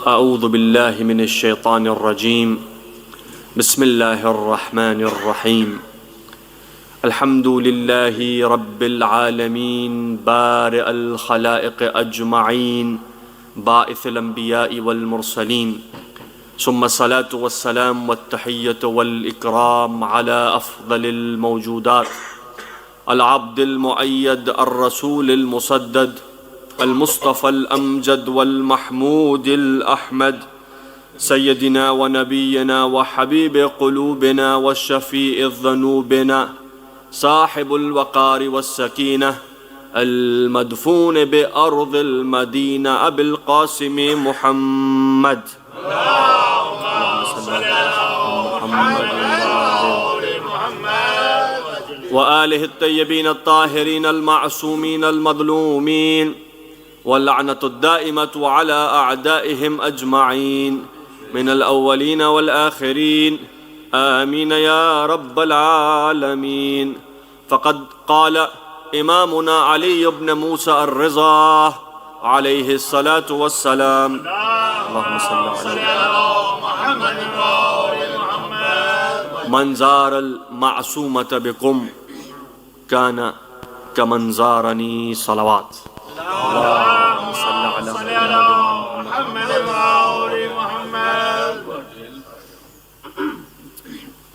أعوذ بالله من الشيطان الرجيم. بسم الله الرحمن الرحيم. الحمد لله رب العالمين بارئ الخلائق أجمعين باعث الأنبياء والمرسلين، ثم الصلاة والسلام والتحية والإكرام على أفضل الموجودات، العبد المؤيد الرسول المسدد المصطفى الأمجد والمحمود الأحمد، سيدنا ونبينا وحبيب قلوبنا والشفيع ذنوبنا، صاحب الوقار والسكينة، المدفون بأرض المدينة، أبي القاسم محمد. اللهم صل على محمد وآله الطيبين الطاهرين المعصومين المظلومين، واللعنة الدائمة على أعدائهم أجمعين من الأولين والآخرين، آمين يا رب العالمين. فقد قال إمامنا علي بن موسى الرضا عليه الصلاة والسلام: اللهم صل على محمد من زار المعصومة بقم كان كمن زارني صلوات. اللهم صل على محمد.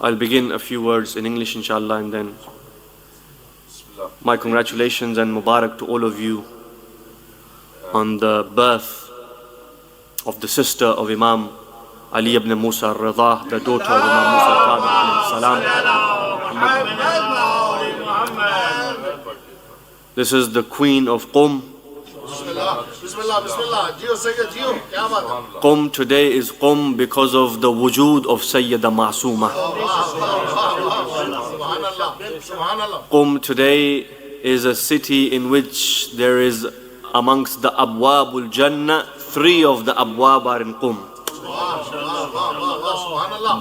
I'll begin a few words in English inshallah, and then my congratulations and Mubarak to all of you on the birth of the sister of Imam Ali ibn Musa al-Ridha, the daughter of Imam Musa al-Kadhim alayhi salam. This is the queen of Qum. Qum today is Qum because of the wujood of Sayyida Ma'sooma. Qum today is a city in which there is, amongst the Abwabul Jannah, 3 of the Abwab are in Qum.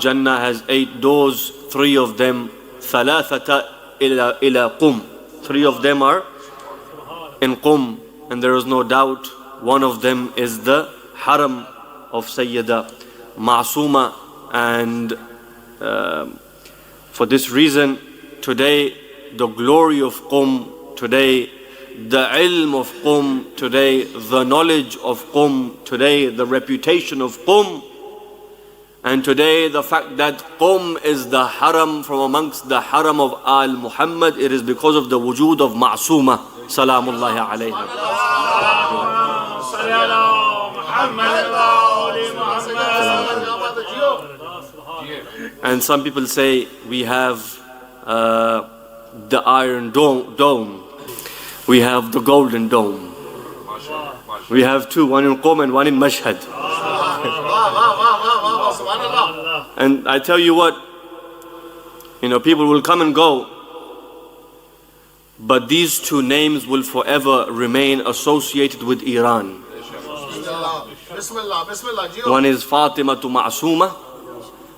Jannah has 8 doors, 3 of them ثلاثة إلى Qum. 3 of them are in Qum, and there is no doubt one of them is the haram of Sayyida Ma'sooma. And for this reason, today the glory of Qum, today the ilm of Qum, today the knowledge of Qum, today the reputation of Qum, and today the fact that Qum is the haram from amongst the haram of Al Muhammad, it is because of the wujood of Ma'sooma salamullahi alayha. And some people say we have the iron dome, we have the golden dome. We have 2, one in Qum and one in Mashhad. And I tell you what, people will come and go, but these 2 names will forever remain associated with Iran. One is Fatima Ma'sooma,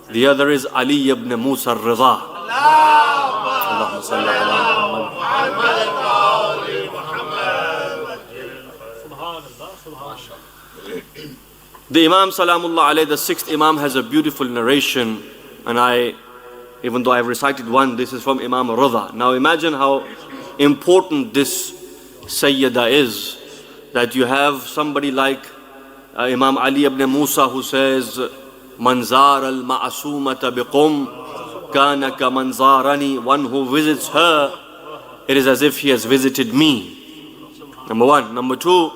the other is Ali ibn Musa al-Ridha. Allahumma salli ala Muhammad. The Imam Salamullah alayhi, the 6th Imam, has a beautiful narration, and even though I have recited one, this is from Imam Ridha. Now imagine how important this Sayyida is, that you have somebody like Imam Ali ibn Musa who says, Man zara al-ma'asumata biqum kana ka man zarani. One who visits her, it is as if he has visited me. Number 1. Number 2,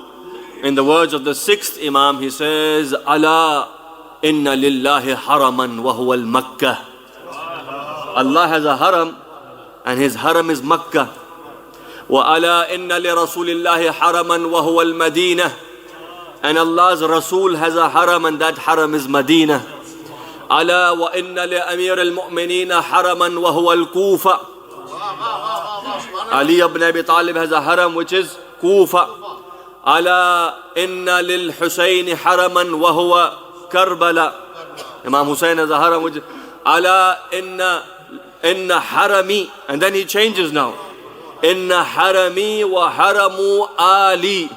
in the words of the 6th Imam, he says, Ala inna lillahi haraman wa huwa al-Makkah. Allah has a haram, and his haram is Makkah. Wa ala inna li rasulillahi haraman wa huwa al-Madinah. And Allah's Rasul has a haram, and that haram is Medina. Ala wa inna li amir al-mu'mineen haraman wa huwa al-Kufa. Ali ibn Abi Talib has a haram which is Kufa. Ala inna lil Husayn haraman wa huwa Karbala. Imam Hussein has a haram which is Ala inna harami. And then he changes now. Inna harami wa haramu ali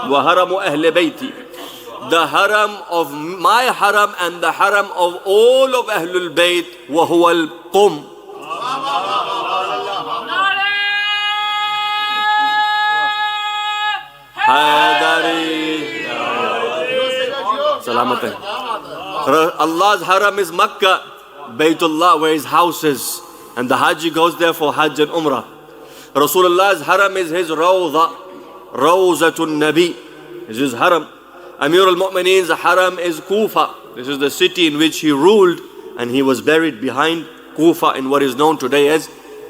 wa haramu ahle bayti. the haram of my haram and the haram of all of Ahlul Bayt, وَهُوَ الْقُمْ. Allah's haram is Makkah, Baytullah, where his house is, and the Haji goes there for Hajj and Umrah. Rasulullah's haram is his Rawza, Rawzatun Nabi, is his haram. Amir al-Mu'mineen's haram is Kufa. This is the city in which he ruled, and he was buried behind Kufa in what is known today as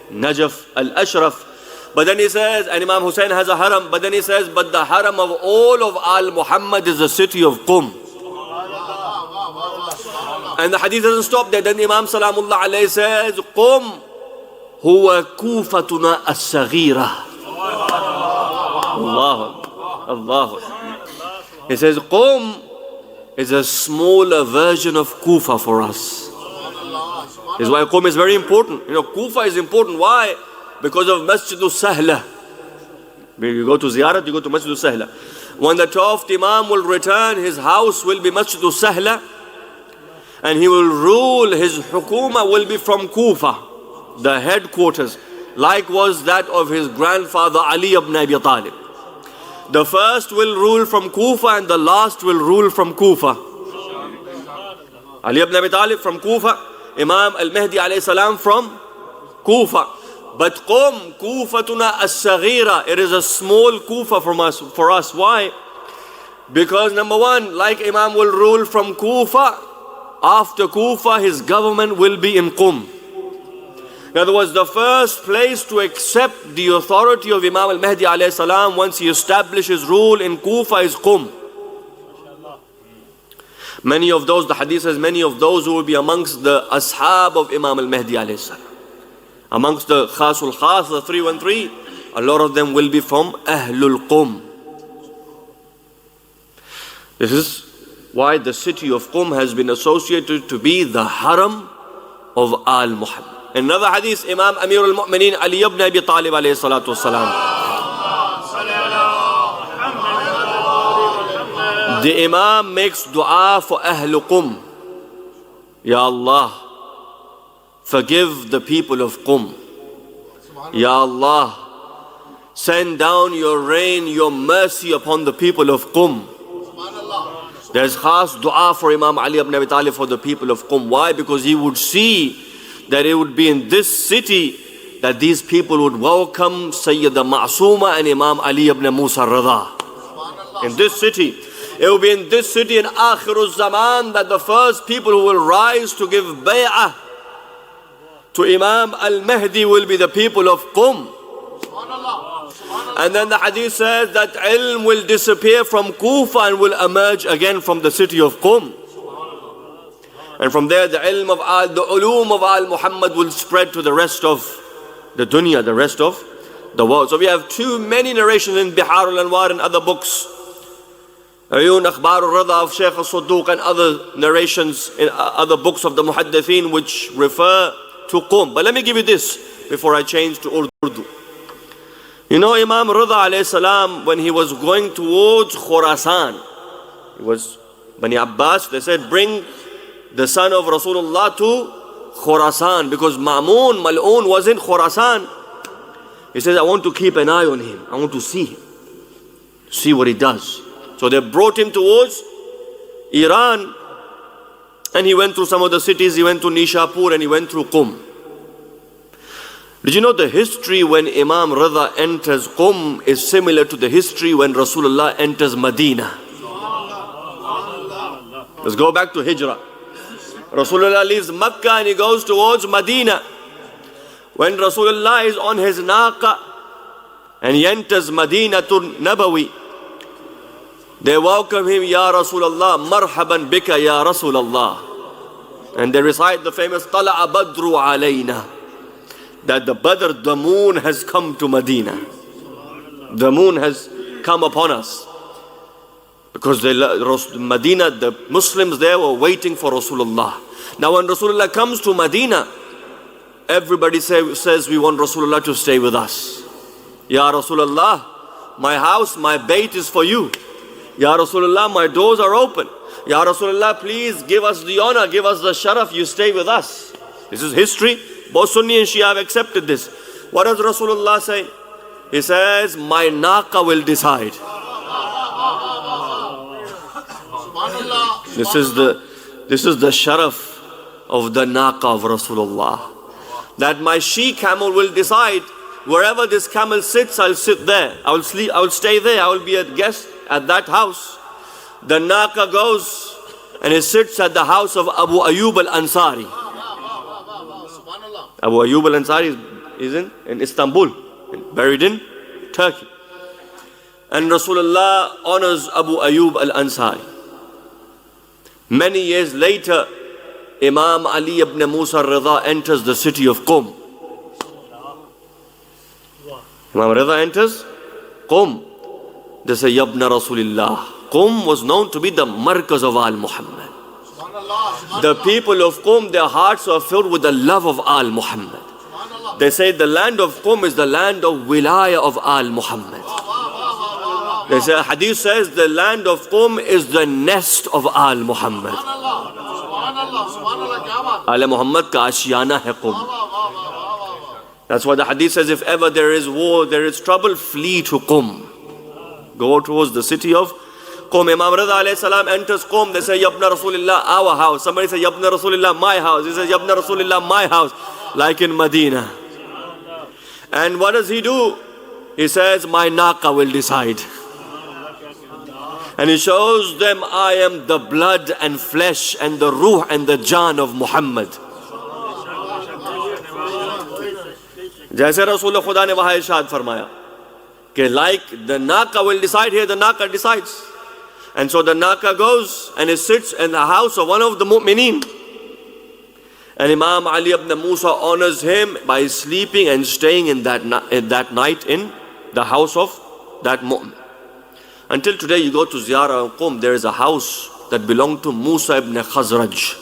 Najaf al-Ashraf. But then he says, and Imam Hussein has a haram, but then he says, but the haram of all of Al-Muhammad is the city of Qum. And the hadith doesn't stop there. Then Imam Salamullah alayhi says, Qum huwa kufatuna as-saghira. Allah. He says, Qum is a smaller version of Kufa for us. This is why Qum is very important. You know, Kufa is important. Why? Because of Masjidul Sahla. When you go to Ziyarat, you go to Masjidul Sahla. When the 12th Imam will return, his house will be Masjidul Sahla, and he will rule, his hukuma will be from Kufa, the headquarters, like was that of his grandfather Ali ibn Abi Talib. The first will rule from Kufa and the last will rule from Kufa. Ali ibn Abi Talib from Kufa, Imam al-Mahdi alayhi salam from Kufa. But Qum, Kufatuna as-Saghira, it is a small Kufa for us. Why? Because number one, like Imam will rule from Kufa, after Kufa his government will be in Qum. In other words, the first place to accept the authority of Imam al-Mahdi alayhi salam once he establishes rule in Kufa is Qum. Many of those, the hadith says, many of those who will be amongst the ashab of Imam al-Mahdi alayhi salam, amongst the Khasul Khas, the 313, a lot of them will be from Ahlul Qum. This is why the city of Qum has been associated to be the haram of Al-Muhammad. In another hadith, Imam Amir al-Mu'mineen Ali ibn Abi Talib alayhi salatu wasalam, the Imam makes dua for Ahlul Qum. Ya Allah, forgive the people of Qum. Ya Allah, send down your rain, your mercy upon the people of Qum. There's khas dua for Imam Ali ibn Abi Talib for the people of Qum. Why? Because he would see that it would be in this city that these people would welcome Sayyida Ma'suma and Imam Ali ibn Musa Rada. In this city. It will be in this city in Akhirul Zaman that the first people who will rise to give bay'ah to Imam al-Mahdi will be the people of Qum. And then the hadith says that ilm will disappear from Kufa and will emerge again from the city of Qum. And from there the ilm of the ulum of Al-Muhammad will spread to the rest of the dunya, the rest of the world. So we have too many narrations in Bihar al-Anwar and other books, Ayun Akhbar al-Rada of Shaykh al-Sudduq and other narrations in other books of the Muhaddithin which refer to Qum. But let me give you this before I change to Urdu. You know, Imam Rida alayhi salam, when he was going towards Khurasan, it was Bani Abbas, they said, bring the son of Rasulullah to Khurasan, because Ma'mun, Mal'un was in Khurasan. He says, I want to keep an eye on him. I want to see what he does. So they brought him towards Iran, and he went through some of the cities. He went to Nishapur and he went through Qum. Did you know the history when Imam Rida enters Qum is similar to the history when Rasulullah enters Medina? Let's go back to Hijrah. Rasulullah leaves Makkah and he goes towards Medina. When Rasulullah is on his naqa and he enters Madinatul Nabawi, they welcome him, Ya Rasulullah, marhaban bika ya Rasulullah. And they recite the famous Tala'a Badru alayna, that the Badr, the moon has come to Medina. The moon has come upon us. Because Medina, the Muslims there were waiting for Rasulullah. Now when Rasulullah comes to Medina, everybody says we want Rasulullah to stay with us. Ya Rasulullah, my house, my bayt is for you. Ya Rasulullah, my doors are open. Ya Rasulullah, please give us the honor, give us the sharaf, you stay with us. This is history. Both Sunni and Shia have accepted this. What does Rasulullah say? He says, my naqa will decide. This is the sharaf of the naqa of Rasulullah. That my she camel will decide, wherever this camel sits, I'll sit there. I will sleep, I will stay there. I will be a guest at that house. The naqa goes and he sits at the house of Abu Ayyub al-Ansari. Abu Ayyub al-Ansari is in Istanbul, buried in Turkey. And Rasulullah honors Abu Ayyub al-Ansari. Many years later, Imam Ali ibn Musa al-Ridha enters the city of Qum. Imam Ridha enters Qum. They say, Yabna Rasulillah. Qum was known to be the markaz of Al Muhammad. The people of Qum, their hearts are filled with the love of Al Muhammad. They say the land of Qum is the land of wilayah of Al Muhammad. They say, hadith says the land of Qum is the nest of Al Muhammad. Al Muhammad ka ashiyana hai Qum. That's why the hadith says, if ever there is war, there is trouble, flee to Qum. Go towards the city of Qum. Imam Ridha alayhi salam enters Qum. They say, Yabna Rasulillah, our house. Somebody say, Yabna Rasulillah, my house. He says, Yabna Rasulillah, my house. Like in Medina. And what does he do? He says, my naqa will decide. And he shows them, I am the blood and flesh and the ruh and the jaan of Muhammad. جیسے رسول خدا نے وہاں ارشاد فرمایا کہ like the naqa will decide, here the naqa decides. And so the naqa goes and it sits in the house of one of the mu'mineen. And Imam Ali ibn Musa honors him by sleeping and staying in that night in the house of that mu'min. Until today you go to Ziyarah in Qum, there is a house that belonged to Musa ibn Khazraj.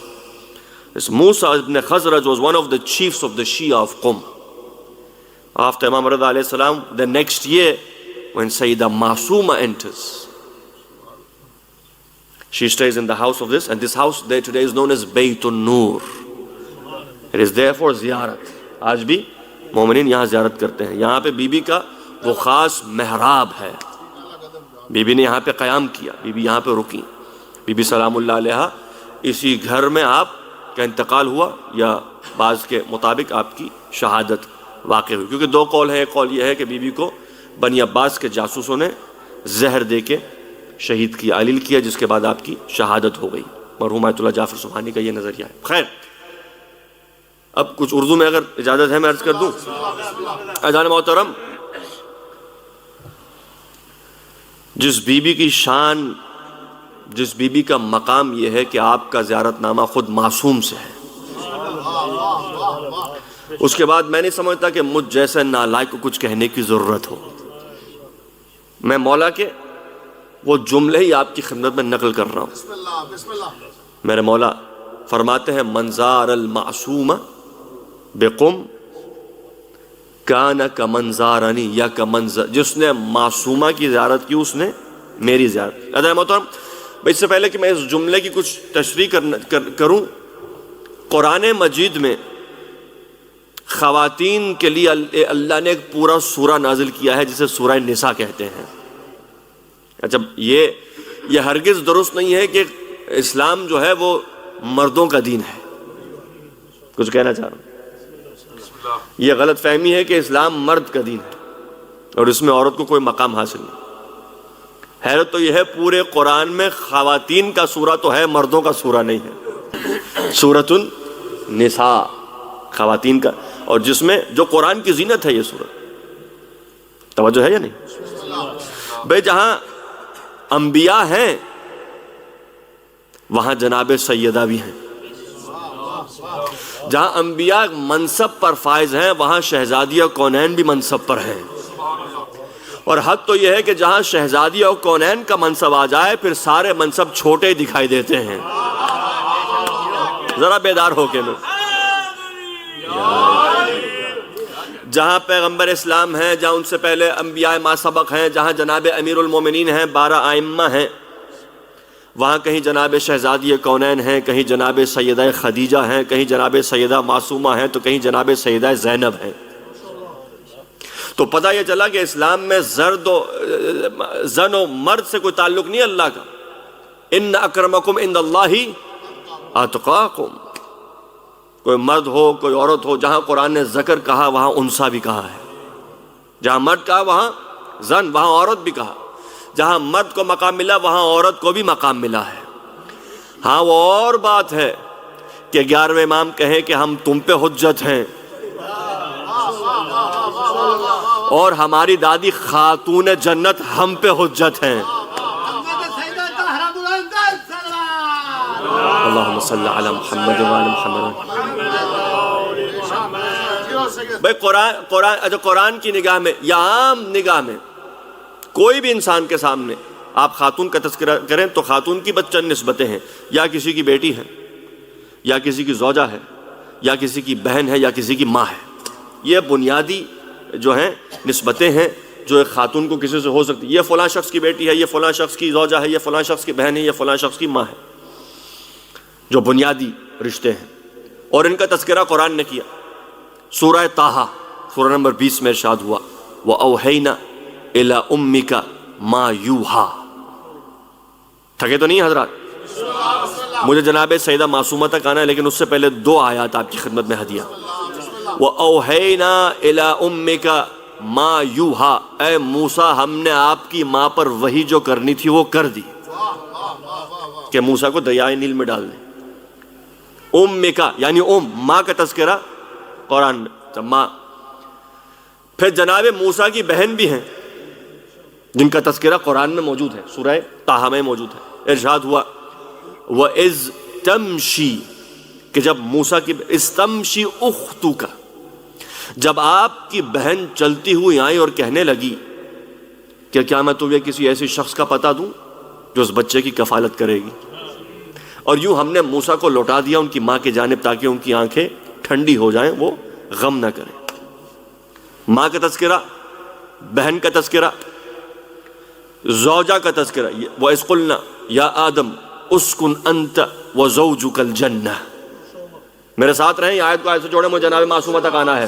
This Musa ibn Khazraj was one of the chiefs of the Shia of Qum. After Imam Ridha alayhi salam, the next year, when Sayyidah Masuma enters, she stays in the house of this, and this house there today is known as Baytun Noor. It is there for ziyarat. آج بھی مومنین یہاں زیارت کرتے ہیں. یہاں پہ be be کا وہ خاص محراب ہے. بی بی نے یہاں پہ قیام کیا, بی بی یہاں پہ رکی. بی بی سلام اللہ علیہا, اسی گھر میں آپ کا انتقال ہوا یا بعض کے مطابق آپ کی شہادت واقع ہوئی. کیونکہ دو قول ہیں. ایک قول یہ ہے کہ بی بی کو بنی عباس کے جاسوسوں نے زہر دے کے شہید کیا, علیل کیا, جس کے بعد آپ کی شہادت ہو گئی. مرحوم آیت اللہ جعفر سبحانی کا یہ نظریہ ہے. خیر, اب کچھ اردو میں اگر اجازت ہے میں عرض کر دوں. اذان محترم, جس بی بی کی شان, جس بی بی کا مقام یہ ہے کہ آپ کا زیارت نامہ خود معصوم سے ہے, اس کے بعد میں نہیں سمجھتا کہ مجھ جیسے نالائق کو کچھ کہنے کی ضرورت ہو. میں مولا کے وہ جملے ہی آپ کی خدمت میں نقل کر رہا ہوں. میرے مولا فرماتے ہیں, منظار المعصوم بقم کان کمنظارنی, یا کمنظر, جس نے معصومہ کی زیارت کی اس نے میری زیارت. حضرت محترم, اس سے پہلے کہ میں اس جملے کی کچھ تشریح کروں, قرآن مجید میں خواتین کے لیے اللہ نے ایک پورا سورہ نازل کیا ہے جسے سورہ نساء کہتے ہیں. اچھا, یہ ہرگز درست نہیں ہے کہ اسلام جو ہے وہ مردوں کا دین ہے. کچھ کہنا چاہ رہا ہوں, یہ غلط فہمی ہے کہ اسلام مرد کا دین ہے اور اس میں عورت کو کوئی مقام حاصل نہیں. حیرت تو یہ ہے, پورے قرآن میں خواتین کا سورہ تو ہے, مردوں کا سورہ نہیں ہے. سورۃ النساء خواتین کا, اور جس میں جو قرآن کی زینت ہے یہ سورہ. توجہ ہے یا نہیں؟ بھئی جہاں انبیاء ہیں وہاں جناب سیدہ بھی ہیں. جہاں انبیاء منصب پر فائز ہیں وہاں شہزادیہ کونین بھی منصب پر ہیں. اور حد تو یہ ہے کہ جہاں شہزادیہ کونین کا منصب آ جائے پھر سارے منصب چھوٹے دکھائی دیتے ہیں. ذرا بیدار ہو کے میں, جہاں پیغمبر اسلام ہیں, جہاں ان سے پہلے انبیاء ما سبق ہیں, جہاں جناب امیر المومنین ہیں, 12 ائمہ ہیں, وہاں کہیں جناب شہزادی کونین ہیں، کہیں جناب سیدہ خدیجہ ہیں، کہیں جناب سیدہ معصومہ ہیں، تو کہیں جناب سیدہ زینب ہیں۔ تو پتہ یہ چلا کہ اسلام میں زن و مرد سے کوئی تعلق نہیں اللہ کا۔ ان اکرمکم عند اللہ اتقاکم، کوئی مرد ہو کوئی عورت ہو، جہاں قرآن نے ذکر کہا وہاں انثیٰ بھی کہا ہے، جہاں مرد کہا وہاں زن، وہاں عورت بھی کہا، جہاں مرد کو مقام ملا وہاں عورت کو بھی مقام ملا ہے۔ ہاں وہ اور بات ہے کہ 11ویں امام کہیں کہ ہم تم پہ حجت ہیں، اور ہماری دادی خاتون جنت ہم پہ حجت ہیں۔ اللہم صلی علی محمد وعلی محمد۔ بھئی قرآن کی نگاہ میں یا عام نگاہ میں کوئی بھی انسان کے سامنے آپ خاتون کا تذکرہ کریں تو خاتون کی بس چند نسبتیں ہیں، یا کسی کی بیٹی ہے، یا کسی کی زوجہ ہے، یا کسی کی بہن ہے، یا کسی کی ماں ہے۔ یہ بنیادی جو ہیں نسبتیں ہیں جو ایک خاتون کو کسی سے ہو سکتی، یہ فلاں شخص کی بیٹی ہے، یہ فلاں شخص کی زوجہ ہے، یہ فلاں شخص کی بہن ہے، یہ فلاں شخص کی ماں ہے، جو بنیادی رشتے ہیں، اور ان کا تذکرہ قرآن نے کیا۔ سورہ طٰہٰ سورہ نمبر 20 میں ارشاد ہوا وَأَوْحَيْنَا إِلَىٰ أُمِّكَ مَا يُوحَىٰ۔ تھکے تو نہیں حضرات؟ مجھے جناب سیدہ معصومہ تک آنا ہے، لیکن اس سے پہلے 2 آیات آپ کی خدمت میں ہدیہ۔ وَأَوْحَيْنَا إِلَىٰ أُمِّكَ مَا يُوحَىٰ، اے موسیٰ ہم نے آپ کی ماں پر وحی جو کرنی تھی وہ کر دی، کہ موسیٰ کو دریائے نیل میں ڈال دیں۔ اُمِّكَ یعنی ماں کا تذکرہ قرآن میں، ماں۔ پھر جناب موسیٰ کی بہن بھی ہیں جن کا تذکرہ قرآن میں موجود ہے، سورہ طٰہٰ میں موجود ہے۔ ارشاد ہوا وَإِذْ تَمْشِي، کہ جب موسیٰ کی استمشی اختک، جب آپ کی بہن چلتی ہوئی آئی اور کہنے لگی کہ کیا میں تمہیں کسی ایسی شخص کا پتہ دوں جو اس بچے کی کفالت کرے گی، اور یوں ہم نے موسیٰ کو لوٹا دیا ان کی ماں کی جانب تاکہ ان کی آنکھیں ٹھنڈی ہو جائیں، وہ غم نہ کریں۔ ماں کا تذکرہ، بہن کا تذکرہ، زوجہ کا تذکرہ۔ وَإِذْ قُلْنَا يَا آدَمُ اسْكُنْ أَنْتَ وَزَوْجُكَ الْجَنَّةَ۔ میرے ساتھ رہیں، آیت کو آیت سے جوڑے، مجھے جناب معصومہ تک آنا ہے۔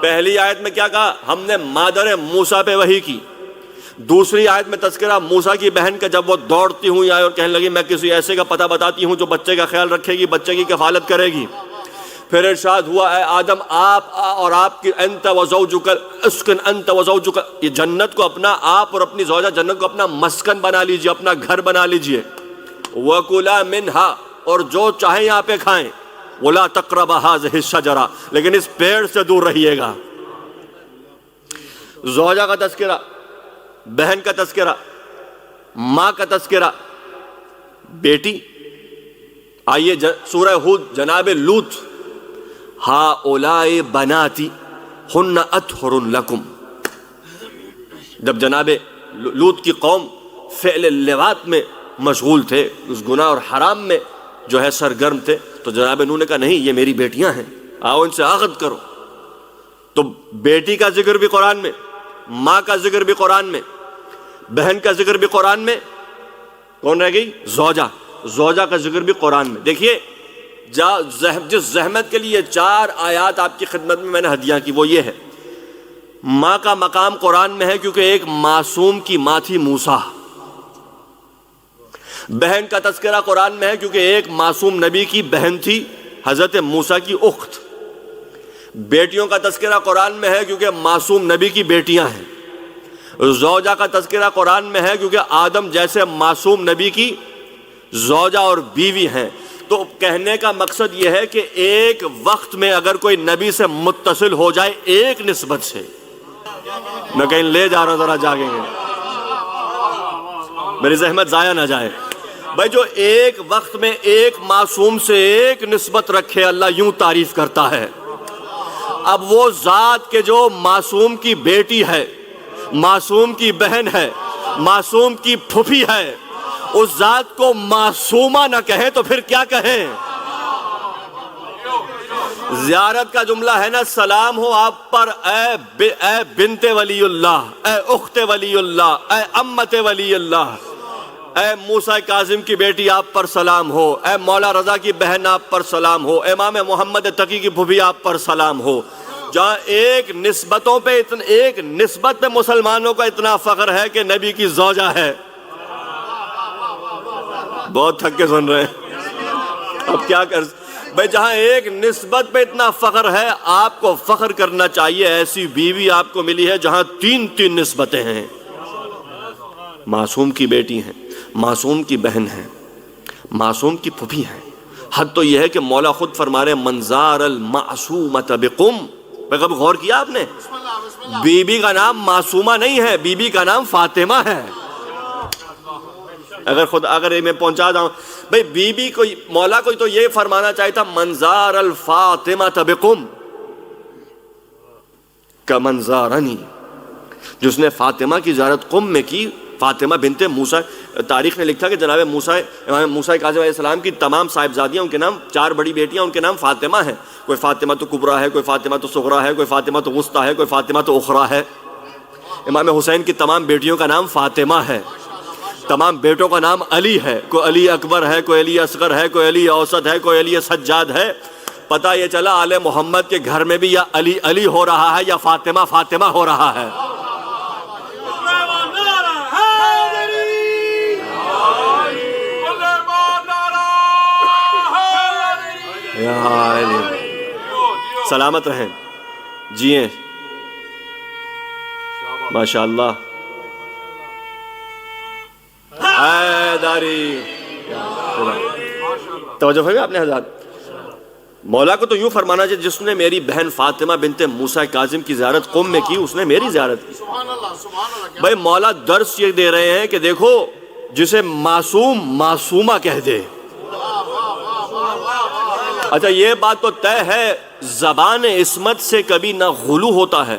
پہلی آیت میں کیا کہا؟ ہم نے مادر موسیٰ پہ وحی کی۔ دوسری آیت میں تذکرہ موسیٰ کی بہن کا، جب وہ دوڑتی ہوئی آئی اور کہنے لگی میں کسی ایسے کا پتہ بتاتی ہوں جو بچے کا خیال رکھے گی، بچے کی کفالت کرے گی۔ پھر ارشاد ہوا اے آدم آپ اور آپ کی انت وزوجک اسکن، انت وزوجک، یہ جنت کو اپنا، آپ اور اپنی زوجہ جنت کو اپنا مسکن بنا لیجئے، اپنا گھر بنا لیجئے۔ وَكُلَا مِنْهَا، اور جو چاہیں یہاں پہ کھائیں۔ وَلَا تَقْرَبَ هَٰذِهِ الشَّجَرَةَ، لیکن اس پیڑ سے دور رہیے گا۔ زوجہ کا تذکرہ، بہن کا تذکرہ، ماں کا تذکرہ، بیٹی۔ آئیے سورہ ہود، جناب لوط، ہَؤُلَاءِ بَنَاتِي هُنَّ أَطْهَرُ لَكُمْ، جب جناب لوط کی قوم فعل لواط میں مشغول تھے، اس گناہ اور حرام میں جو ہے سرگرم تھے، تو جناب نوح نے کہا نہیں یہ میری بیٹیاں ہیں، آؤ ان سے عقد کرو۔ تو بیٹی کا ذکر بھی قرآن میں، ماں کا ذکر بھی قرآن میں، بہن کا ذکر بھی قرآن میں۔ کون رہ گئی؟ زوجہ۔ زوجہ کا ذکر بھی قرآن میں۔ دیکھیے جس زحمت کے لیے 4 آیات آپ کی خدمت میں نے ہدیہ کی وہ یہ ہے، ماں کا مقام قرآن میں ہے کیونکہ ایک معصوم کی ماں تھی موسیٰ۔ بہن کا تذکرہ قرآن میں ہے کیونکہ ایک معصوم نبی کی بہن تھی حضرت موسیٰ کی اخت۔ بیٹیوں کا تذکرہ قرآن میں ہے کیونکہ معصوم نبی کی بیٹیاں ہیں۔ زوجہ کا تذکرہ قرآن میں ہے کیونکہ آدم جیسے معصوم نبی کی زوجہ اور بیوی ہیں۔ تو کہنے کا مقصد یہ ہے کہ ایک وقت میں اگر کوئی نبی سے متصل ہو جائے ایک نسبت سے، میں کہیں لے جا رہا ہوں، ذرا جاگیں گے، میری زحمت ضائع نہ جائے۔ بھائی جو ایک وقت میں ایک معصوم سے ایک نسبت رکھے اللہ یوں تعریف کرتا ہے۔ اب وہ ذات کے جو معصوم کی بیٹی ہے، معصوم کی بہن ہے، معصوم کی پھوپھی ہے، اس ذات کو معصومہ نہ کہیں تو پھر کیا کہیں؟ زیارت کا جملہ ہے نا، سلام ہو آپ پر اے بنت ولی اللہ، اے اخت ولی اللہ، اے امت ولی اللہ، اے موسیٰ کاظم کی بیٹی آپ پر سلام ہو، اے مولا رضا کی بہن آپ پر سلام ہو، امام محمد تقی کی پھوپھی آپ پر سلام ہو. جہاں ایک نسبت پہ مسلمانوں کا اتنا فخر ہے کہ نبی کی زوجہ ہے. بہت تھک کے سن رہے ہیں، اب کیا کر بھئی، جہاں ایک نسبت پہ اتنا فخر ہے، آپ کو فخر کرنا چاہیے. ایسی بیوی آپ کو ملی ہے جہاں تین نسبتیں ہیں. معصوم کی بیٹی ہیں، معصوم کی بہن ہیں، معصوم کی پھوپھی ہیں. حد تو یہ ہے کہ مولا خود فرما رہے ہیں منظار المعصومۃ بقم. کبھی غور کیا آپ نے؟ بی بی کا نام معصومہ نہیں ہے، بی بی کا نام فاطمہ ہے. اگر میں پہنچا جاؤں بھئی، بی بی کو مولا کو تو یہ فرمانا چاہیے تھا منظار الفاطمۃ بقم کا منظارنی. جس نے فاطمہ کی زیارت قم میں کی، فاطمہ بنت موسیٰ. تاریخ نے لکھا کہ جناب امام موسیٰ کاظم علیہ السلام کی تمام صاحبزادیاں، ان کے نام 4 بڑی بیٹیاں، ان کے نام فاطمہ ہیں. کوئی فاطمہ تو کبریٰ ہے، کوئی فاطمہ تو صغریٰ ہے، کوئی فاطمہ تو وسطیٰ ہے، کوئی فاطمہ تو اخریٰ ہے. امام حسین کی تمام بیٹیوں کا نام فاطمہ ہے. تمام بیٹوں کا نام علی ہے. کوئی علی اکبر ہے، کوئی علی اصغر ہے، کوئی علی اوسط ہے، کوئی علی سجاد ہے. پتہ یہ چلا آل محمد کے گھر میں بھی یا علی علی ہو رہا ہے یا فاطمہ فاطمہ ہو رہا ہے. سلامت رہیں، جئیں ماشاءاللہ. حیداری توجہ فرمائے آپ نے حضرات. مولا کو تو یوں فرمانا چاہیے جس نے میری بہن فاطمہ بنت موسیٰ کاظم کی زیارت قم میں کی، اس نے میری زیارت کی. بھائی مولا درس یہ دے رہے ہیں کہ دیکھو جسے معصوم معصومہ کہہ دے. اچھا یہ بات تو طے ہے زبان عصمت سے کبھی نہ غلو ہوتا ہے،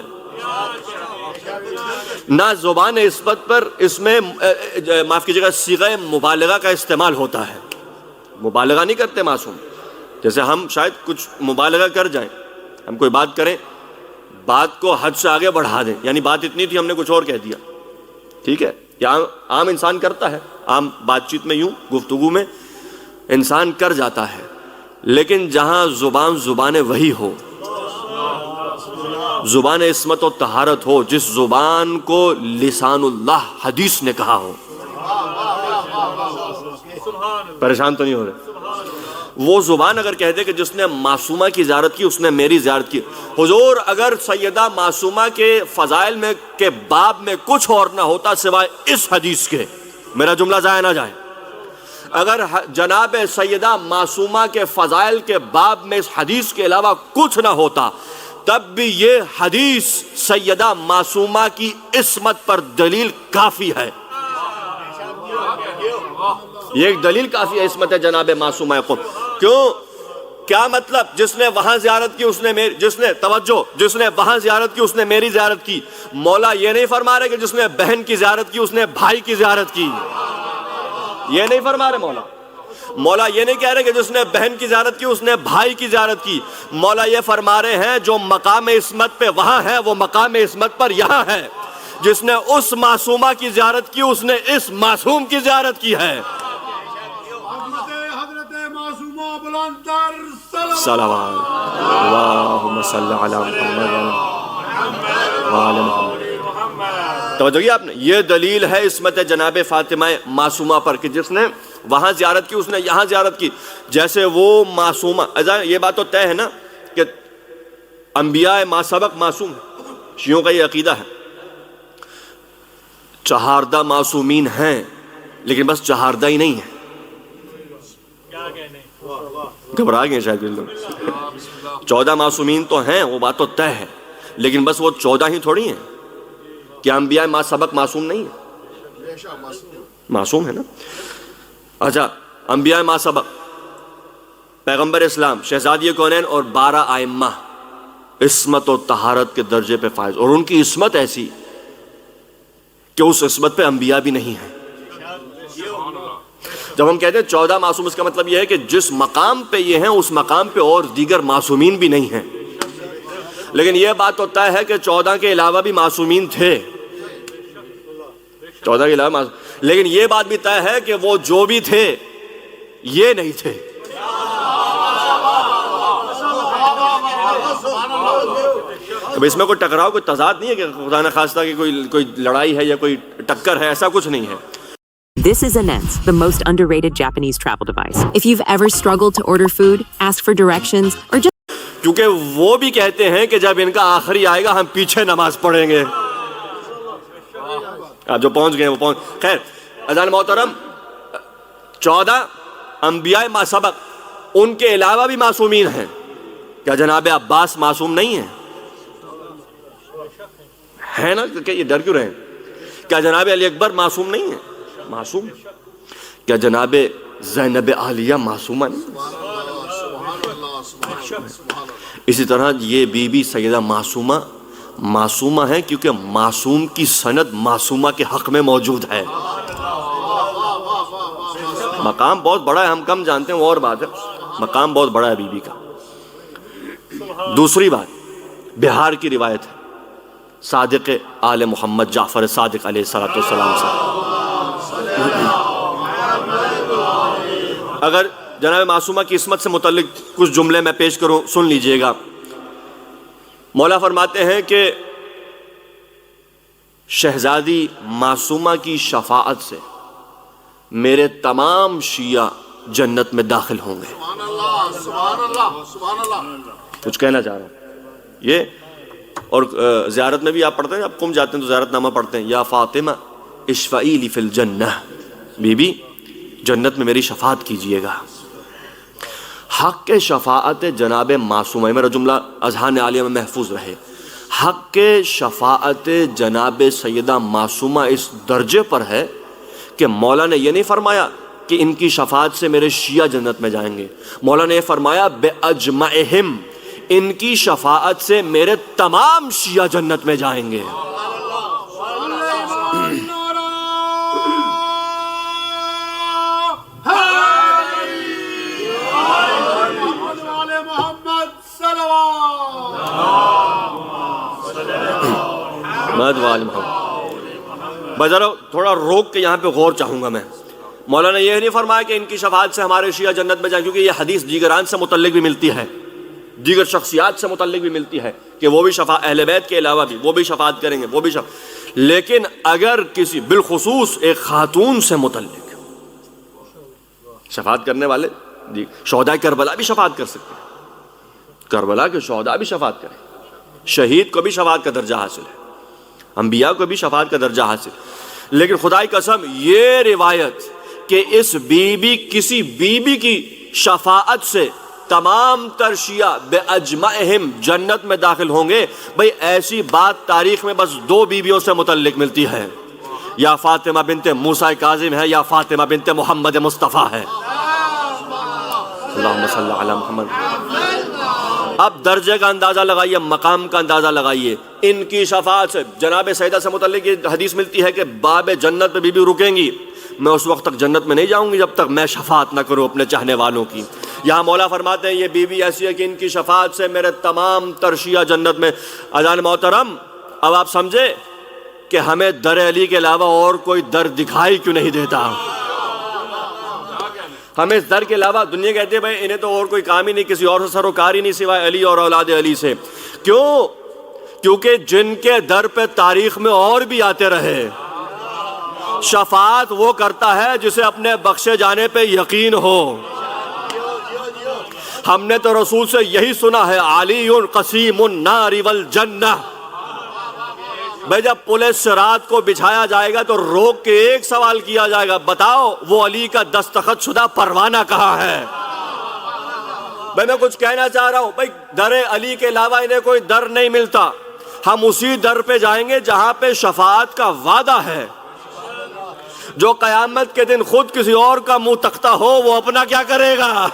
نہ زبان عصمت پر اس میں معاف کیجیے گا صیغہ مبالغہ کا استعمال ہوتا ہے. مبالغہ نہیں کرتے معصوم. جیسے ہم شاید کچھ مبالغہ کر جائیں، ہم کوئی بات کریں، بات کو حد سے آگے بڑھا دیں، یعنی بات اتنی تھی ہم نے کچھ اور کہہ دیا. ٹھیک ہے، یا عام انسان کرتا ہے، عام بات چیت میں یوں گفتگو میں انسان کر جاتا ہے. لیکن جہاں زبان وحی ہو، زبان عصمت و طہارت ہو، جس زبان کو لسان اللہ حدیث نے کہا ہو، پریشان تو نہیں ہو رہے؟ وہ زبان اگر کہہ دے کہ جس نے معصومہ کی زیارت کی اس نے میری زیارت کی. حضور اگر سیدہ معصومہ کے فضائل میں کے باب میں کچھ اور نہ ہوتا سوائے اس حدیث کے، میرا جملہ ضائع نہ جائے، اگر جناب سیدہ معصومہ کے فضائل کے باب میں اس حدیث کے علاوہ کچھ نہ ہوتا، تب بھی یہ حدیث سیدہ معصومہ کی عصمت پر دلیل کافی ہے. یہ ایک دلیل کافی ہے عصمت ہے جناب معصومہ قم. کیوں؟ کیا مطلب؟ جس نے وہاں زیارت کی اس نے جس نے وہاں زیارت کی اس نے میری زیارت کی. مولا یہ نہیں فرما رہے کہ جس نے بہن کی زیارت کی اس نے بھائی کی زیارت کی. یہ نہیں فرما رہے مولا یہ نہیں کہہ رہے کہ جس نے بہن کی زیارت کی اس نے بھائی کی زیارت کی. مولا یہ فرما رہے ہیں جو مقام عصمت پہ وہاں ہے وہ مقام عصمت پر یہاں ہے. جس نے اس معصومہ کی زیارت کی اس نے اس معصوم کی زیارت کی ہے. صلوات اللہم صلی علی محمد وعلی محمد. توجہ کی آپ نے، یہ دلیل ہے عصمت جناب فاطمہ معصومہ پر کہ جس نے وہاں زیارت کی اس نے یہاں زیارت کی. جیسے وہ معصومہ، یہ بات تو طے ہے نا کہ انبیاء ما سبق معصوم ہیں. شیعوں کا یہ عقیدہ ہے. چہاردہ معصومین ہیں لیکن بس چہاردہ ہی نہیں ہیں. گھبرا گئے شاید لوگ. 14 معصومین تو ہیں، وہ بات تو طے ہے، لیکن بس وہ 14 ہی تھوڑی ہیں. کیا انبیاء ما سبق معصوم نہیں ہیں؟ معصوم ہے نا. اچھا، انبیاء ما سبق، پیغمبر اسلام، شہزادی کونین اور 12 ائمہ عصمت و طہارت کے درجے پہ فائز، اور ان کی عصمت ایسی کہ اس عصمت پہ انبیاء بھی نہیں ہیں. جب ہم کہتے ہیں 14 معصوم، اس کا مطلب یہ ہے کہ جس مقام پہ یہ ہیں اس مقام پہ اور دیگر معصومین بھی نہیں ہیں. لیکن یہ بات تو طے ہے کہ 14 کے علاوہ بھی معصومین تھے. 14 کے علاوہ لیکن یہ بات بھی طے ہے کہ وہ جو بھی تھے یہ نہیں تھے. اب اس میں کوئی ٹکراؤ، کوئی تضاد نہیں ہے کہ خدا نہ خواستہ کہ کوئی لڑائی ہے یا کوئی ٹکر ہے، ایسا کچھ نہیں ہے. This is Anens, the most underrated Japanese travel device. If you've ever struggled to order food, ask for directions, or just کیونکہ وہ بھی کہتے ہیں کہ جب ان کا آخری آئے گا ہم پیچھے نماز پڑھیں گے. آپ جو پہنچ گئے وہ پہنچ. خیر اذان محترم، 14 انبیاء ما سبق ان کے علاوہ بھی معصومین ہیں. کیا جناب عباس معصوم نہیں ہیں؟ ہے نا، کہ یہ ڈر کیوں رہے ہیں؟ کیا جناب علی اکبر معصوم نہیں ہیں؟ معصوم. کیا جناب زینب عالیہ معصومہ نہیں؟ اسی طرح یہ بی بی سیدہ معصومہ ہیں، کیونکہ معصوم کی سند معصومہ کے حق میں موجود ہے. مقام بہت بڑا ہے، ہم کم جانتے ہیں وہ اور بات ہے، مقام بہت بڑا ہے بی بی کا. دوسری بات بہار کی روایت ہے صادق آل محمد جعفر صادق علیہ السلام سے. اگر جناب معصومہ کی عصمت سے متعلق کچھ جملے میں پیش کروں، سن لیجئے گا. مولا فرماتے ہیں کہ شہزادی معصومہ کی شفاعت سے میرے تمام شیعہ جنت میں داخل ہوں گے. کچھ کہنا چاہ رہا ہوں یہ. اور زیارت میں بھی آپ پڑھتے ہیں، آپ قم جاتے ہیں تو زیارت نامہ پڑھتے ہیں، یا فاطمہ اشفعی لی فی الجنہ، بی بی جنت میں میری شفاعت کیجئے گا. حق کے شفاعت جناب معصومہ، میرا جملہ اذہان عالیہ میں محفوظ رہے، حق کے شفاعت جناب سیدہ معصومہ اس درجے پر ہے کہ مولا نے یہ نہیں فرمایا کہ ان کی شفاعت سے میرے شیعہ جنت میں جائیں گے. مولا نے یہ فرمایا بِأَجْمَعِهِمْ، ان کی شفاعت سے میرے تمام شیعہ جنت میں جائیں گے. میں ذرا تھوڑا روک کے یہاں پہ غور چاہوں گا. میں مولا نے یہ نہیں فرمایا کہ ان کی شفاعت سے ہمارے شیعہ جنت میں جائیں، کیونکہ یہ حدیث دیگران سے متعلق بھی ملتی ہے، دیگر شخصیات سے متعلق بھی ملتی ہے کہ وہ بھی اہل بیت کے علاوہ بھی وہ بھی شفاعت کریں گے، وہ بھی لیکن اگر کسی بالخصوص ایک خاتون سے متعلق شفاعت کرنے والے شہداء کربلا بھی شفاعت کر سکتے ہیں، کربلا کے شہداء بھی شفاعت کریں، شہید کو بھی شفاعت کا درجہ حاصل ہے، انبیاء کو بھی شفاعت کا درجہ حاصل. لیکن خدا کی قسم یہ روایت کہ اس کسی بی بی کی شفاعت سے تمام تر شیعہ بِأَجْمَعِهِمْ جنت میں داخل ہوں گے، بھئی ایسی بات تاریخ میں بس 2 بیویوں سے متعلق ملتی ہے، یا فاطمہ بنت موسیٰ کاظم ہے یا فاطمہ بنت محمد مصطفیٰ ہے. اللہم صلی علی محمد. اب درجے کا اندازہ لگائیے، مقام کا اندازہ لگائیے. ان کی شفاعت سے جناب سیدہ سے متعلق یہ حدیث ملتی ہے کہ باب جنت پہ بی بی رکیں گی، میں اس وقت تک جنت میں نہیں جاؤں گی جب تک میں شفاعت نہ کروں اپنے چاہنے والوں کی. یہاں مولا فرماتے ہیں یہ بی بی ایسی ہے کہ ان کی شفاعت سے میرے تمام تر شیعہ جنت میں. اذان محترم، اب آپ سمجھے کہ ہمیں در علی کے علاوہ اور کوئی در دکھائی کیوں نہیں دیتا. ہمیں اس در کے علاوہ دنیا کہتے ہیں بھائی انہیں تو اور کوئی کام ہی نہیں، کسی اور سے سروکار ہی نہیں سوائے علی اور اولاد علی سے. کیوں؟ کیونکہ جن کے در پہ تاریخ میں اور بھی آتے رہے. شفاعت وہ کرتا ہے جسے اپنے بخشے جانے پہ یقین ہو. ہم نے تو رسول سے یہی سنا ہے، علی قسیم النار والجنہ. بھائی جب پل صراط کو بچھایا جائے گا تو روک کے ایک سوال کیا جائے گا، بتاؤ وہ علی کا دستخط شدہ پروانہ کہاں ہے؟ بھائی میں کچھ کہنا چاہ رہا ہوں، بھائی در علی کے علاوہ انہیں کوئی در نہیں ملتا. ہم اسی در پہ جائیں گے جہاں پہ شفاعت کا وعدہ ہے. جو قیامت کے دن خود کسی اور کا منہ تکتا ہو وہ اپنا کیا کرے گا؟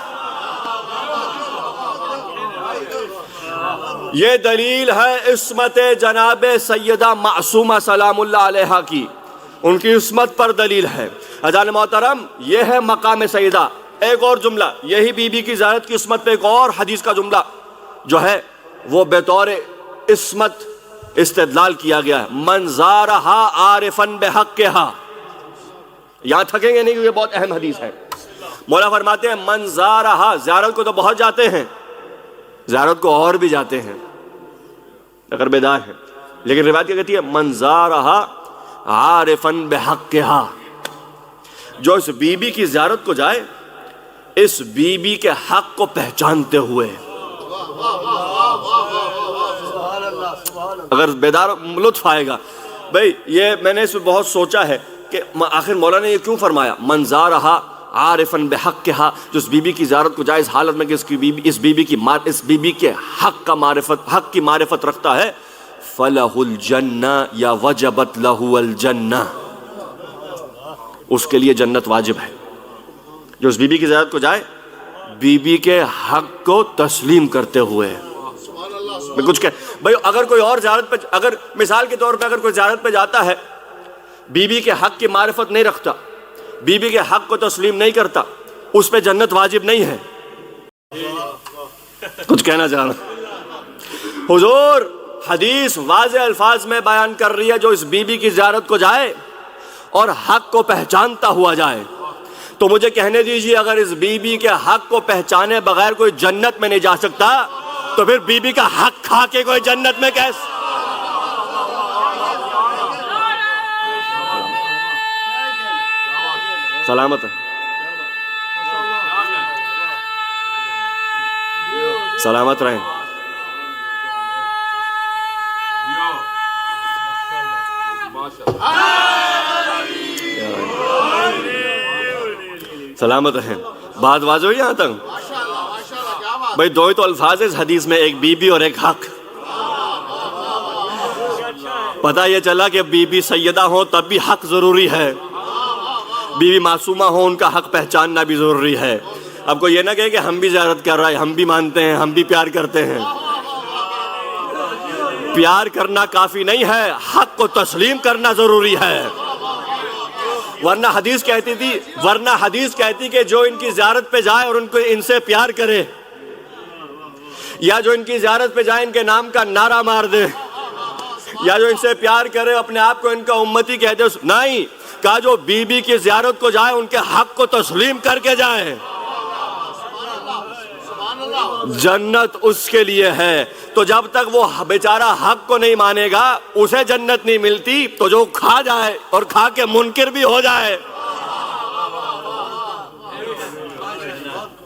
یہ دلیل ہے عصمت جناب سیدہ معصومہ سلام اللہ علیہا کی، ان کی عصمت پر دلیل ہے. اذان محترم، یہ ہے مقام سیدہ. ایک اور جملہ یہی بی بی کی زیارت کی عصمت پہ ایک اور حدیث کا جملہ جو ہے وہ بطور عصمت استدلال کیا گیا ہے. من زارہا عارفاً بحقہا، یہاں تھکیں گے نہیں، یہ بہت اہم حدیث ہے. مولا فرماتے ہیں من زارہا، زیارت کو تو بہت جاتے ہیں، زیارت کو اور بھی جاتے ہیں اگر بیدار ہیں، لیکن روایت کیا کہتی ہے من زارہا عارفا بحقہا، جو اس بی بی کی زیارت کو جائے اس بی بی کے حق کو پہچانتے ہوئے. اگر بیدار لطف آئے گا. بھئی یہ میں نے اس میں بہت سوچا ہے کہ آخر مولا نے یہ کیوں فرمایا من زارہا عارفا بحقہا، جو اس بی بی کی زیارت کو جائے اس حالت میں کہ اس بی بی کے حق کی معرفت رکھتا ہے، فلہ الجنہ یا وجبت لہ الجنہ، اس کے لیے جنت واجب ہے. جو اس بی بی کی زیارت کو جائے بی بی کے حق کو تسلیم کرتے ہوئے. میں کچھ بھئی اگر کوئی اور زیارت پہ، اگر مثال کے طور پہ اگر کوئی زیارت پہ جاتا ہے بی بی کے حق کی معرفت نہیں رکھتا، بی بی کے حق کو تسلیم نہیں کرتا، اس پہ جنت واجب نہیں ہے. کچھ کہنا چاہ رہا حضور حدیث واضح الفاظ میں بیان کر رہی ہے جو اس بی بی کی زیارت کو جائے اور حق کو پہچانتا ہوا جائے. تو مجھے کہنے دیجئے اگر اس بی بی کے حق کو پہچانے بغیر کوئی جنت میں نہیں جا سکتا تو پھر بی بی کا حق کھا کے کوئی جنت میں کیسے؟ سلامت ہے، سلامت رہیں. سلامت رہیں. بات واضح ہوئی یہاں تک؟ بھئی دو ہی تو الفاظ اس حدیث میں، ایک بی بی اور ایک حق. پتہ یہ چلا کہ بی بی سیدہ ہو تب بھی حق ضروری ہے، بی بی معصومہ ہو ان کا حق پہچاننا بھی ضروری ہے. اب کوئی یہ نہ کہے کہ ہم بھی زیارت کر رہے ہیں، ہم بھی مانتے ہیں، ہم بھی پیار کرتے ہیں. پیار کرنا کافی نہیں ہے، حق کو تسلیم کرنا ضروری ہے. ورنہ حدیث کہتی کہ جو ان کی زیارت پہ جائے اور ان سے پیار کرے، یا جو ان کی زیارت پہ جائے ان کے نام کا نعرہ مار دے، یا جو ان سے پیار کرے اپنے آپ کو ان کا امتی کہہ دے، نہیں کہا جو بی بی کی زیارت کو جائے ان کے حق کو تسلیم کر کے جائے، جنت اس کے لیے ہے. تو جب تک وہ بیچارہ حق کو نہیں مانے گا اسے جنت نہیں ملتی، تو جو کھا جائے اور کھا کے منکر بھی ہو جائے.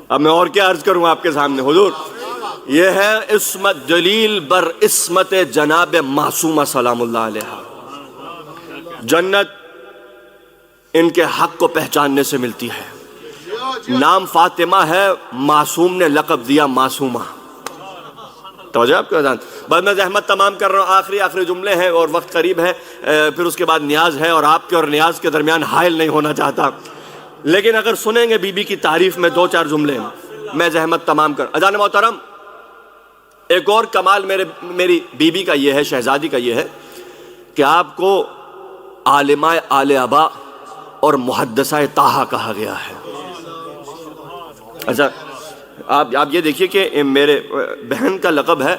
اب میں اور کیا عرض کروں آپ کے سامنے حضور، یہ ہے عصمت، دلیل بر عصمت جناب معصومہ سلام اللہ علیہا. جنت ان کے حق کو پہچاننے سے ملتی ہے. نام فاطمہ ہے، معصوم نے لقب دیا معصومہ. توجہ آپ کے اذان. بس میں زحمت تمام کر رہا ہوں، آخری جملے ہیں اور وقت قریب ہے، پھر اس کے بعد نیاز ہے اور آپ کے اور نیاز کے درمیان حائل نہیں ہونا چاہتا. لیکن اگر سنیں گے بی بی کی تعریف میں دو چار جملے میں زحمت تمام کر. اذان محترم، ایک اور کمال میری بی بی کا یہ ہے، شہزادی کا یہ ہے کہ آپ کو عالمہ آل ابا اور محدثہ طٰہٰ کہا گیا ہے. اچھا آپ یہ دیکھیے کہ میرے بہن کا لقب ہے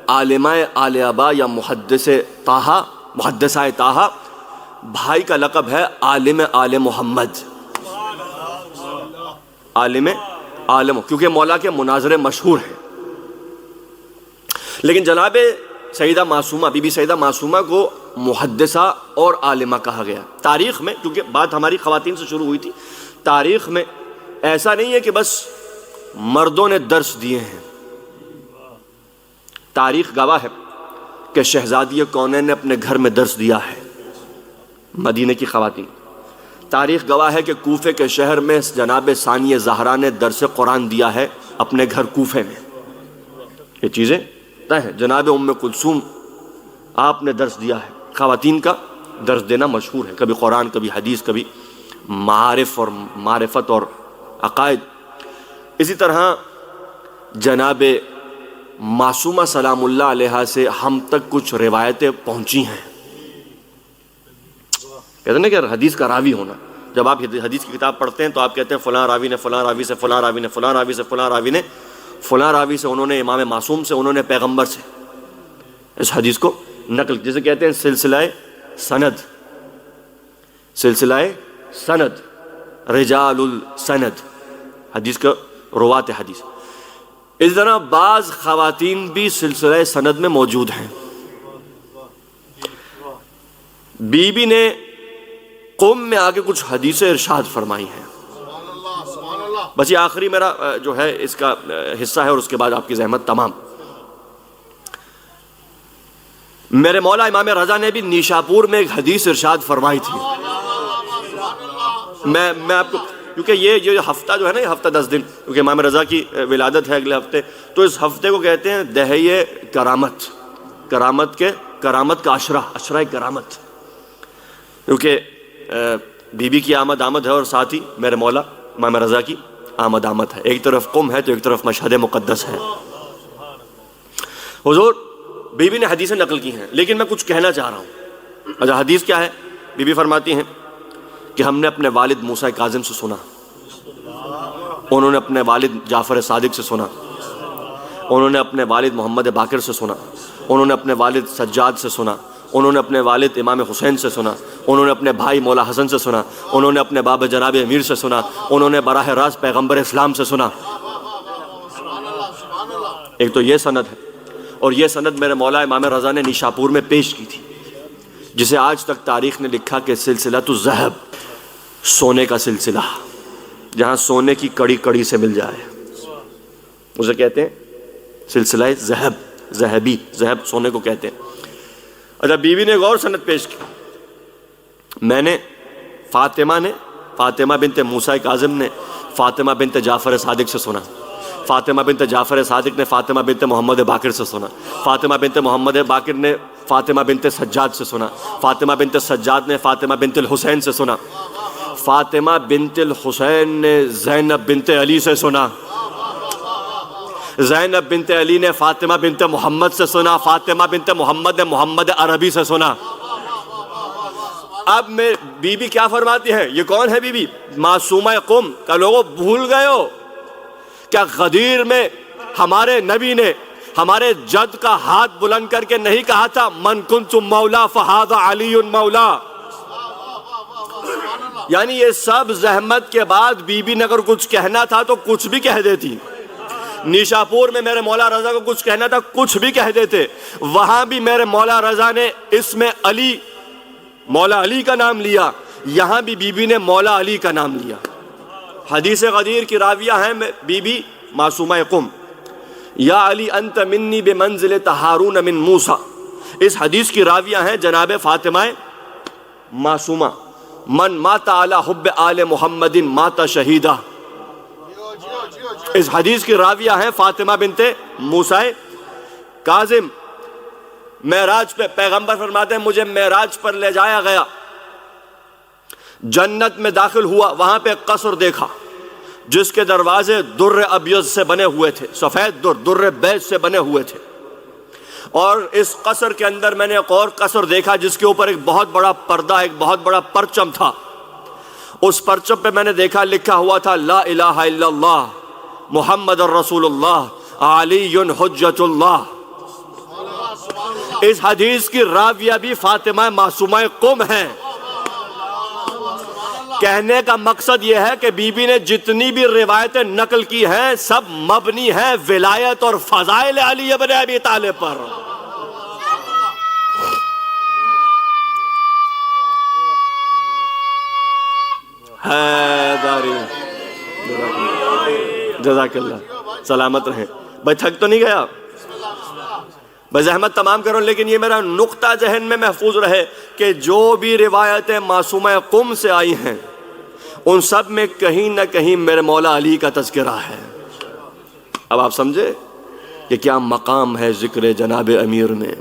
عالمہ آل ابا یا محدثہ طٰہٰ، بھائی کا لقب ہے عالم آل محمد. عالم کیونکہ مولا کے مناظرے مشہور ہیں. لیکن جناب سیدہ معصومہ، بی بی سیدہ معصومہ کو محدثہ اور عالمہ کہا گیا. تاریخ میں، کیونکہ بات ہماری خواتین سے شروع ہوئی تھی، تاریخ میں ایسا نہیں ہے کہ بس مردوں نے درس دیے ہیں. تاریخ گواہ ہے کہ شہزادی کونین نے اپنے گھر میں درس دیا ہے، مدینے کی خواتین. تاریخ گواہ ہے کہ کوفے کے شہر میں جناب ثانیہ زہرا نے درس قرآن دیا ہے اپنے گھر کوفے میں. یہ چیزیں طے ہیں. جناب ام کلثوم آپ نے درس دیا ہے. خواتین کا درس دینا مشہور ہے، کبھی قرآن، کبھی حدیث، کبھی معارف اور معرفت اور عقائد. اسی طرح جناب معصومہ سلام اللہ علیہ سے ہم تک کچھ روایتیں پہنچی ہیں. کہتے ہیں کہ حدیث کا راوی ہونا، جب آپ حدیث کی کتاب پڑھتے ہیں تو آپ کہتے ہیں فلاں راوی نے فلاں راوی سے فلاں راوی نے فلاں راوی سے فلاں راوی نے فلاں راوی سے، انہوں نے امام معصوم سے، انہوں نے پیغمبر سے اس حدیث کو نقل، جسے کہتے ہیں سلسلہ سند، رجال السند، حدیث کا روات حدیث. اس طرح بعض خواتین بھی سلسلہ سند میں موجود ہیں. بی بی نے قم میں آگے کچھ حدیثیں ارشاد فرمائی ہیں. بس یہ آخری میرا جو ہے اس کا حصہ ہے، اور اس کے بعد آپ کی زحمت تمام. میرے مولا امام رضا نے بھی نیشاپور میں ایک حدیث ارشاد فرمائی تھی. میں آپ کو، کیونکہ یہ ہفتہ جو ہے نا، یہ ہفتہ 10 دن، کیونکہ امام رضا کی ولادت ہے اگلے ہفتے، تو اس ہفتے کو کہتے ہیں دہیے کرامت، کرامت کا عشرہ کرامت، کیونکہ بی بی کی آمد ہے اور ساتھ ہی میرے مولا امام رضا کی آمد ہے. ایک طرف قم ہے تو ایک طرف مشہد مقدس ہے. حضور بی بی نے حدیثیں نقل کی ہیں، لیکن میں کچھ کہنا چاہ رہا ہوں. اچھا حدیث کیا ہے؟ بی بی فرماتی ہیں کہ ہم نے اپنے والد موسیٰ کاظم سے سنا، انہوں نے اپنے والد جعفر صادق سے سنا، انہوں نے اپنے والد محمد باقر سے سنا، انہوں نے اپنے والد سجاد سے سنا، انہوں نے اپنے والد امام حسین سے سنا، انہوں نے اپنے بھائی مولا حسن سے سنا، انہوں نے اپنے باب جناب امیر سے سنا، انہوں نے براہ راست پیغمبر اسلام سے سنا. ایک تو یہ سند ہے، اور یہ سند میرے مولا امام رضا نے نیشاپور میں پیش کی تھی، جسے آج تک تاریخ نے لکھا کہ سلسلۃ الذہب، سونے کا سلسلہ، جہاں سونے کی کڑی کڑی سے مل جائے، اسے کہتے ہیں سلسلہ ذہبی، ذہب سونے کو کہتے ہیں. اچھا بی بی نے ایک اور سند پیش کی. میں نے فاطمہ بنت موسیٰ کاظم نے فاطمہ بنت جعفر صادق سے سنا، فاطمہ بنت جعفر صادق نے فاطمہ بنت محمد باقر سے سنا، فاطمہ بنت محمد باقر نے فاطمہ بنت سجاد سے سنا، فاطمہ بنت سجاد نے فاطمہ بنت الحسین سے سنا، فاطمہ بنت الحسین نے زینب بنت علی سے سنا، زینب بنت علی نے فاطمہ بنت محمد سے سنا، فاطمہ بنت محمد نے محمد عربی سے سنا. اب میں بی بی کیا فرماتی ہے؟ یہ کون ہے بی بی؟ معصومہ قم کا. لوگوں بھول گئے ہو کیا غدیر میں ہمارے نبی نے ہمارے جد کا ہاتھ بلند کر کے نہیں کہا تھا من کنت مولا فہذا علی مولا؟ یعنی یہ سب زحمت کے بعد بی بی نے اگر کچھ کہنا تھا تو کچھ بھی کہہ دیتی. نیشاپور میں میرے مولا رضا کو کچھ کہنا تھا، کچھ بھی کہہ دیتے. وہاں بھی میرے مولا رضا نے اس میں علی، مولا علی کا نام لیا، یہاں بھی بی بی نے مولا علی کا نام لیا. حدیث غدیر کی راویہ ہیں بی بی معصومہ قم. یا علی انت منی بمنزلۃ ہارون من موسیٰ، اس حدیث کی راویہ ہیں جناب فاطمہ معصومہ. من مات علی حب آل محمد مات شہیدہ، اس حدیث کی راویہ ہیں فاطمہ بنت موسیٰ کاظم. معراج پہ پیغمبر فرماتے ہیں مجھے معراج پر لے جایا گیا، جنت میں داخل ہوا، وہاں پہ قصر دیکھا جس کے دروازے در ابیض سے بنے ہوئے تھے، سفید در بیض سے بنے ہوئے تھے. اور اس قصر کے اندر میں نے ایک اور قصر دیکھا جس کے اوپر ایک بہت بڑا پردہ، ایک بہت بڑا پرچم تھا. اس پرچم پہ میں نے دیکھا لکھا ہوا تھا لا الہ الا اللہ محمد الرسول اللہ علی حجت اللہ. اس حدیث کی راویہ بھی فاطمہ معصومہ قم ہیں. کہنے کا مقصد یہ ہے کہ بی بی نے جتنی بھی روایتیں نقل کی ہیں سب مبنی ہیں ولایت اور فضائل علی ابن ابی طالب پر. حیداری جزاک اللہ، سلامت رہیں. بھائی تھک تو نہیں گیا؟ بس زحمت تمام کرو، لیکن یہ میرا نقطہ ذہن میں محفوظ رہے کہ جو بھی روایتیں معصومہ قم سے آئی ہیں ان سب میں کہیں نہ کہیں میرے مولا علی کا تذکرہ ہے. اب آپ سمجھے کہ کیا مقام ہے ذکر جناب امیر میں.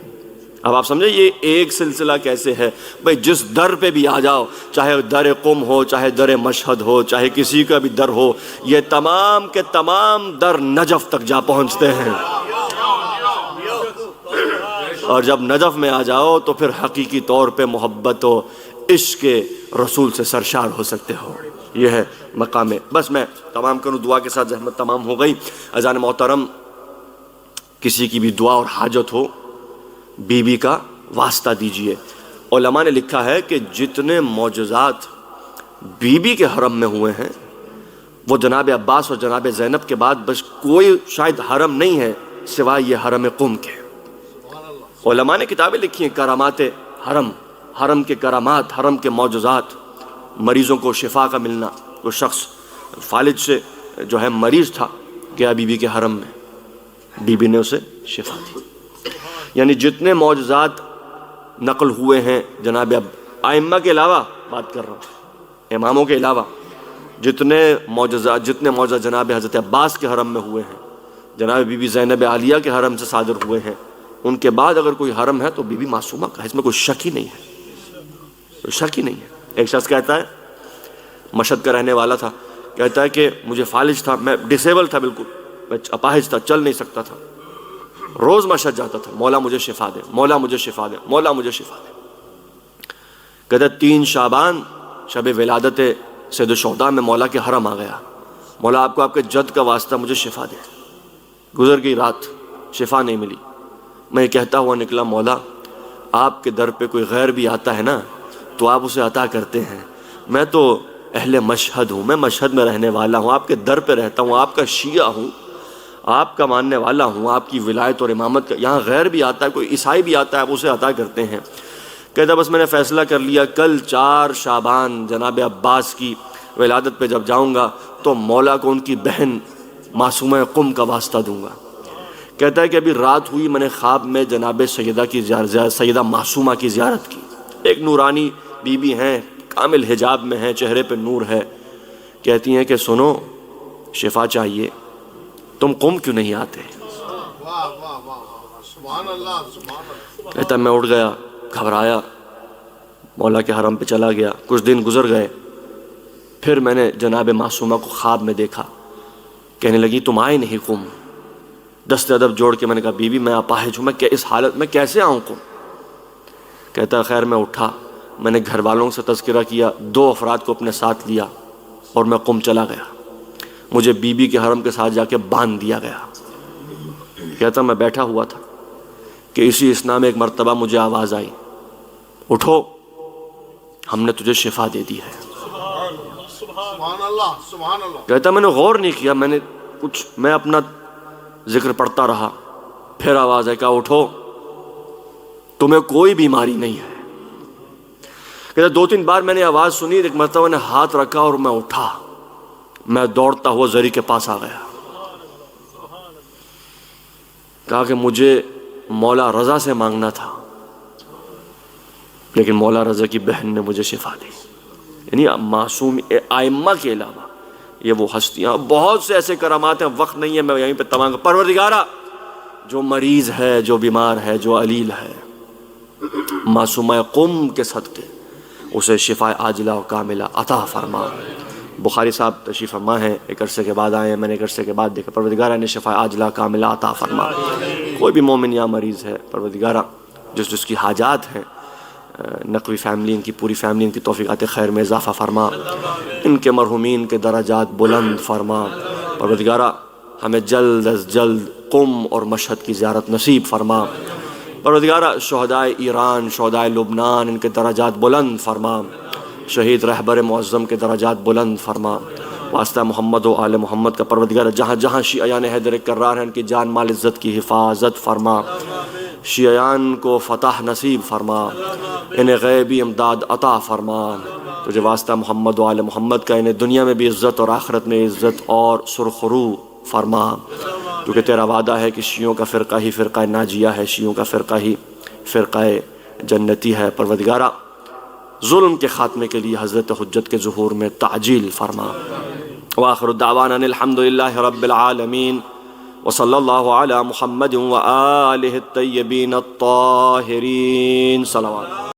اب آپ سمجھے یہ ایک سلسلہ کیسے ہے. بھئی جس در پہ بھی آ جاؤ، چاہے در قم ہو، چاہے در مشہد ہو، چاہے کسی کا بھی در ہو، یہ تمام کے تمام در نجف تک جا پہنچتے ہیں. اور جب نجف میں آ جاؤ تو پھر حقیقی طور پہ محبت و عشق رسول سے سرشار ہو سکتے ہو. یہ ہے مقام. بس میں تمام کروں، دعا کے ساتھ زحمت تمام ہو گئی. اذان محترم، کسی کی بھی دعا اور حاجت ہو بی بی کا واسطہ دیجئے. علماء نے لکھا ہے کہ جتنے معجزات بی بی کے حرم میں ہوئے ہیں وہ جناب عباس اور جناب زینب کے بعد بس کوئی شاید حرم نہیں ہے سوائے یہ حرم قم کے۔ علماء نے کتابیں لکھی ہیں کرامات حرم، حرم کے کرامات، حرم کے معجزات، مریضوں کو شفا کا ملنا۔ وہ شخص فالج سے جو ہے مریض تھا، گیا بی بی کے حرم میں، بی بی نے اسے شفا دی۔ یعنی جتنے معجزات نقل ہوئے ہیں جناب ائمہ کے علاوہ، بات کر رہا ہوں اماموں کے علاوہ، جتنے معجزات جناب حضرت عباس کے حرم میں ہوئے ہیں، جناب بی بی زینب عالیہ کے حرم سے صادر ہوئے ہیں، ان کے بعد اگر کوئی حرم ہے تو بی بی معصومہ کا ہے، اس میں کوئی شک ہی نہیں ہے، کوئی شک ہی نہیں ہے۔ ایک شخص کہتا ہے، مشہد کا رہنے والا تھا، کہتا ہے کہ مجھے فالج تھا، میں ڈسیبل تھا، بالکل میں اپاہج تھا، چل نہیں سکتا تھا، روز مشہد جاتا تھا، مولا مجھے شفا دے، مولا مجھے شفا دے، مولا مجھے شفا دے۔ کہتا ہے 3 شعبان شب ولادت سید الشہداء میں مولا کے حرم آ گیا، مولا آپ کو آپ کے جد کا واسطہ مجھے شفا دے۔ گزر گئی رات، شفا نہیں ملی، میں یہ کہتا ہوا نکلا، مولا آپ کے در پہ کوئی غیر بھی آتا ہے نا تو آپ اسے عطا کرتے ہیں، میں تو اہل مشہد ہوں، میں مشہد میں رہنے والا ہوں، آپ کے در پہ رہتا ہوں، آپ کا شیعہ ہوں، آپ کا ماننے والا ہوں، آپ کی ولایت اور امامت کا، یہاں غیر بھی آتا ہے، کوئی عیسائی بھی آتا ہے، آپ اسے عطا کرتے ہیں۔ کہتا بس میں نے فیصلہ کر لیا، کل 4 شعبان جناب عباس کی ولادت پہ جب جاؤں گا تو مولا کو ان کی بہن معصومہ قم کا واسطہ دوں گا۔ کہتا ہے کہ ابھی رات ہوئی، میں نے خواب میں جناب سیدہ معصومہ کی زیارت کی، ایک نورانی بی بی ہیں، کامل حجاب میں ہیں، چہرے پہ نور ہے، کہتی ہیں کہ سنو شفا چاہیے، تم قم کیوں نہیں آتے؟ کہتا میں اٹھ گیا، گھبرایا، مولا کے حرم پہ چلا گیا، کچھ دن گزر گئے، پھر میں نے جناب معصومہ کو خواب میں دیکھا، کہنے لگی تم آئے نہیں قم۔ دست ادب جوڑ کے میں نے کہا بی بی میں اپاہج ہوں، میں اس حالت میں کیسے آؤں قم؟ کہتا خیر میں اٹھا، میں نے گھر والوں سے تذکرہ کیا، 2 افراد کو اپنے ساتھ لیا اور میں قم چلا گیا، مجھے بی بی کے حرم کے ساتھ جا کے باندھ دیا گیا۔ کہتا میں بیٹھا ہوا تھا کہ اسی اسنا میں ایک مرتبہ مجھے آواز آئی، اٹھو ہم نے تجھے شفا دے دی ہے۔ کہتا میں نے غور نہیں کیا، میں اپنا ذکر پڑھتا رہا، پھر آواز ہے کہ اٹھو تمہیں کوئی بیماری نہیں ہے۔ کہتا 2-3 بار میں نے آواز سنی، ایک مرتبہ نے ہاتھ رکھا اور میں اٹھا، میں دوڑتا ہوا زری کے پاس آ گیا، کہا کہ مجھے مولا رضا سے مانگنا تھا لیکن مولا رضا کی بہن نے مجھے شفا دی۔ یعنی معصوم ائمہ کے علاوہ یہ وہ ہستیاں، بہت سے ایسے کرامات ہیں، وقت نہیں ہے میں یہیں پہ تمام۔ پروردگارہ جو مریض ہے، جو بیمار ہے، جو علیل ہے، معصومہ قم کے صدقے اسے شفا عاجلہ و کاملہ عطا فرما۔ بخاری صاحب تشریف فرما ہیں، ایک عرصے کے بعد آئے ہیں، میں نے ایک عرصے کے بعد دیکھا، پروردگارہ نے شفا عاجلہ کاملہ عطا فرما۔ کوئی بھی مومن یا مریض ہے، پروردگارہ جس کی حاجات ہیں، نقوی فیملی، ان کی پوری فیملی، ان کی توفیقات خیر میں اضافہ فرما، ان کے مرحومین کے درجات بلند فرما۔ پروردگارہ ہمیں جلد از جلد قم اور مشہد کی زیارت نصیب فرما۔ پروردگارہ شہدائے ایران، شہدائے لبنان، ان کے درجات بلند فرما، شہید رہبر معظم کے درجات بلند فرما۔ واسطہ محمد و آل محمد کا پروردگارہ جہاں جہاں شیعیان حیدر کرار ہیں ان کی جان مال عزت کی حفاظت فرما، شیعیان کو فتح نصیب فرما، انہیں غیبی امداد عطا فرما۔ تجھے واسطہ محمد و آل محمد کا انہیں دنیا میں بھی عزت اور آخرت میں عزت اور سرخرو فرما، کیونکہ تیرا وعدہ ہے کہ شیعوں کا فرقہ ہی فرقہ ناجیہ ہے، شیعوں کا فرقہ ہی فرقہ جنتی ہے۔ پروردگارہ ظلم کے خاتمے کے لیے حضرت حجت کے ظہور میں تعجیل فرما۔ وآخر دعوانا الحمدللہ رب العالمین، وصلی اللہ علی محمد وآلہ الطیبین الطاہرین، صلوات۔